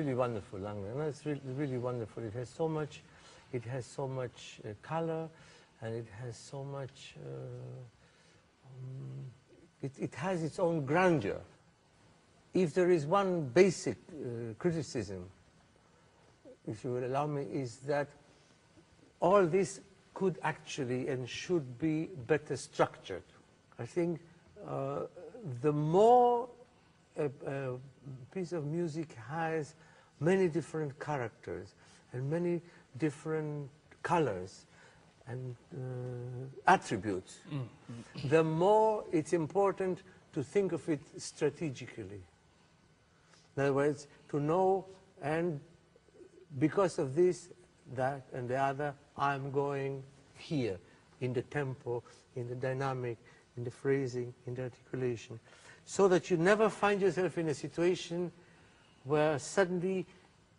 really wonderful, Lange. No, it's really wonderful. It has so much color, and it has so much. It has its own grandeur. If there is one basic criticism, if you will allow me, is that all this could actually and should be better structured. I think the more a piece of music has many different characters and many different colors and attributes, the more it's important to think of it strategically. In other words, to know, and because of this, that, and the other, I'm going here, in the tempo, in the dynamic, in the phrasing, in the articulation, so that you never find yourself in a situation where suddenly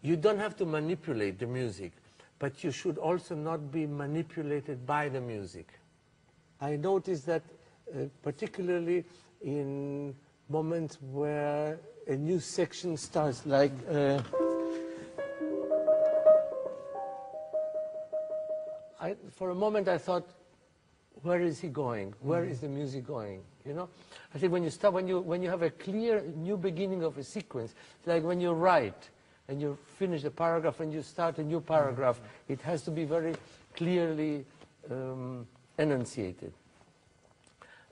you don't have to manipulate the music, but you should also not be manipulated by the music. I noticed that particularly in moments where a new section starts, like for a moment I thought, where is he going? Where is the music going? You know, I think when you start, when you have a clear new beginning of a sequence, it's like when you write and you finish a paragraph and you start a new paragraph, it has to be very clearly enunciated.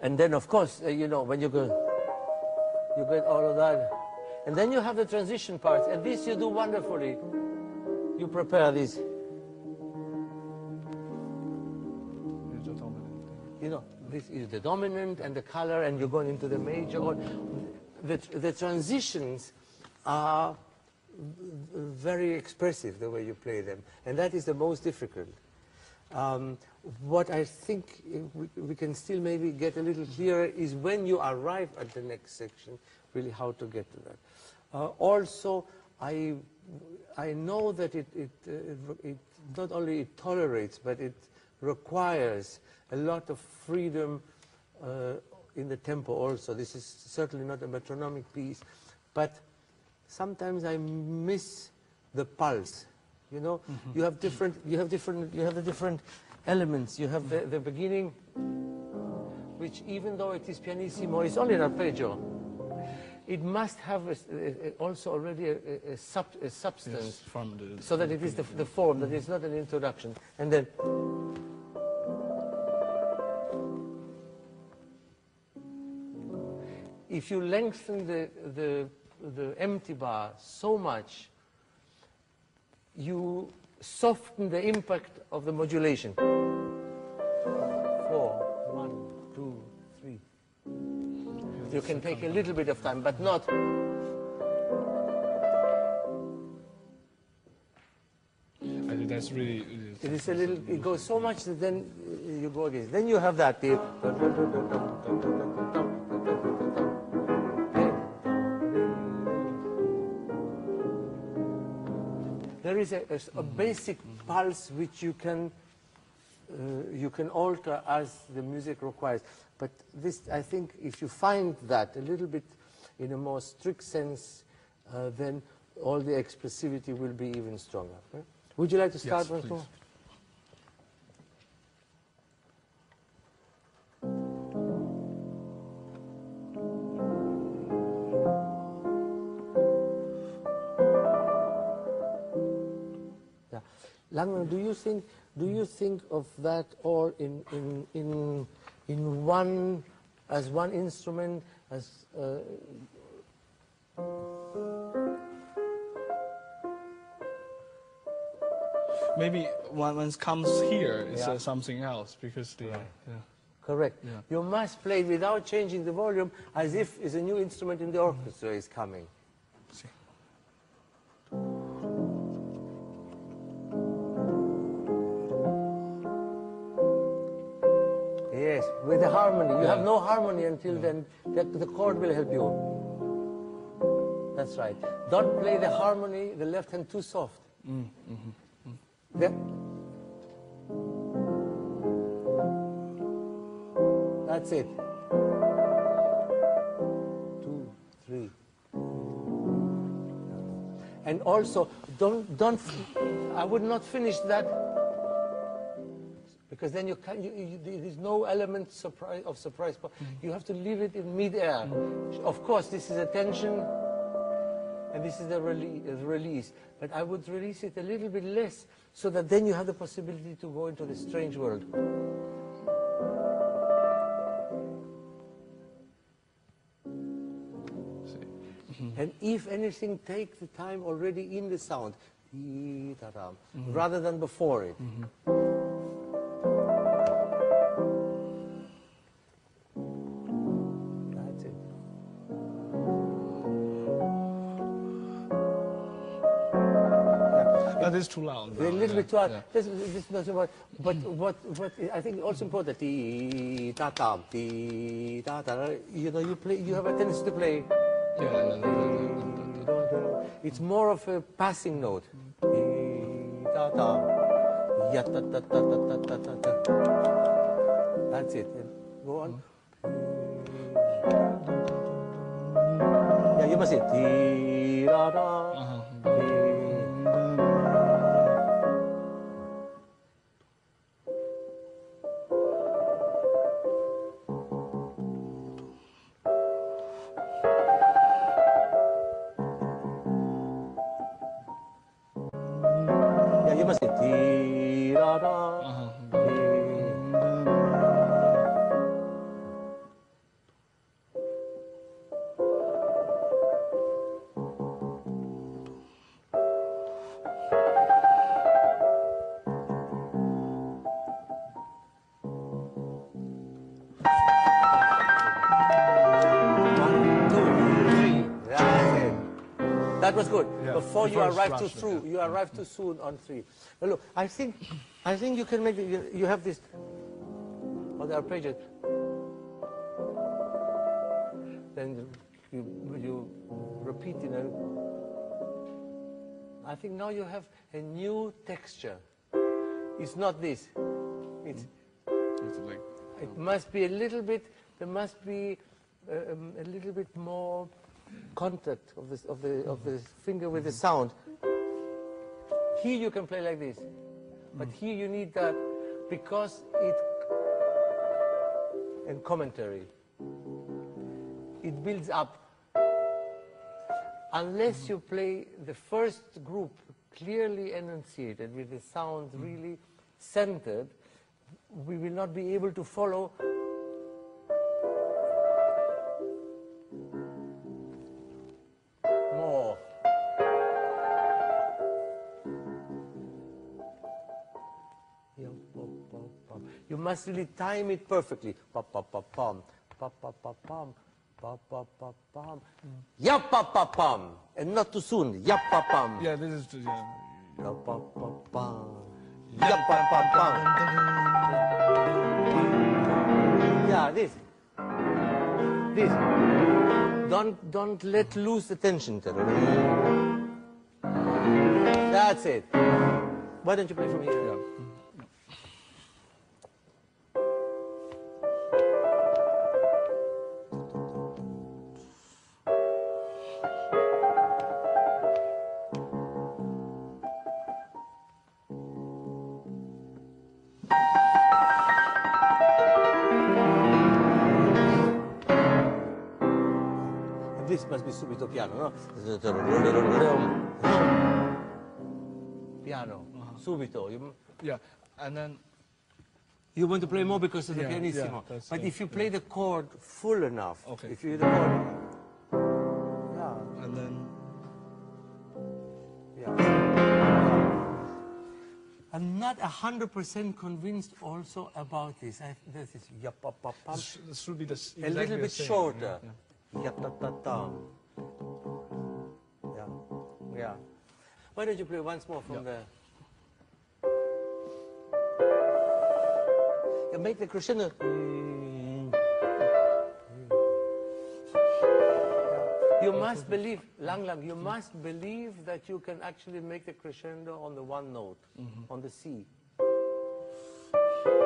And then, of course, you know, when you go, you get all of that, and then you have the transition parts, and this you do wonderfully. You prepare this. You know, this is the dominant and the color, and you're going into the major. The transitions are very expressive, the way you play them, and that is the most difficult. What I think we can still maybe get a little clearer is when you arrive at the next section, really how to get to that. Also, I know that it not only it tolerates, but it requires a lot of freedom in the tempo also. This is certainly not a metronomic piece, but sometimes I miss the pulse. You know, you have the different elements. You have the beginning, which even though it is pianissimo, it's only an arpeggio. It must have also already a substance, yes, so that it is the form, that it's not an introduction. And then if you lengthen the empty bar so much, you soften the impact of the modulation. 4, 1, 2, 3. You can take a little bit of time, but not. I think that's really. It is a little. It goes so much that then you go again. Then you have that. There is a basic pulse which you can alter as the music requires. But this, I think, if you find that a little bit in a more strict sense, then all the expressivity will be even stronger. Right? Would you like to start once more? Langman, do you think of that all in one, as one instrument, as maybe when it comes here, it's something else, because the correct. Yeah. You must play without changing the volume, as if it's a new instrument in the orchestra is coming. See. Yes, with the harmony. You have no harmony until then. The chord will help you. That's right. Don't play the harmony, the left hand, too soft. That's it. 2, 3. And also, I would not finish that, because then there's no element of surprise. You have to leave it in mid-air. Of course, this is a tension, and this is a release. But I would release it a little bit less, so that then you have the possibility to go into the strange world. And if anything, take the time already in the sound, rather than before it. That's it. That is too loud. A little bit too loud. Yeah. This is not so much. But what I think also important, you know, you have a tendency to play. It's more of a passing note. That's it. Go on. Yeah, you must say. You must say That was good. Yeah. Before you arrive too through, you arrive too soon on 3. But look, I think you can make it. You have this on the arpeggio. Then you repeat in a. I think now you have a new texture. It's not this. It's like, it must be a little bit. There must be a little bit more contact of the finger with the sound. Here you can play like this, but here you need that, because and commentary, it builds up. Unless you play the first group clearly enunciated with the sounds really centered, we will not be able to follow. You must really time it perfectly. Pa pa pa pam, pa pa pa pam, pa pa pa pam, ya pa pa pam, and not too soon. Ya pa pam. Yeah, this is too. Yeah. Ya pa pa pam, ya pa pa pam. Yeah, this. Don't let loose the tension. That's it. Why don't you play from here? Yeah. This must be subito piano, no? Piano, subito. Yeah, and then you want to play more because of the pianissimo. Yeah, but if you play the chord full enough, okay. If you the chord, and then I'm not 100% convinced also about this. This is this should be exactly a little bit same, shorter. Yeah. Yeah. Why don't you play once more from the? You make the crescendo. You must believe, Lang, you must believe that you can actually make the crescendo on the one note, on the C.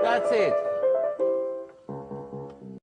That's it.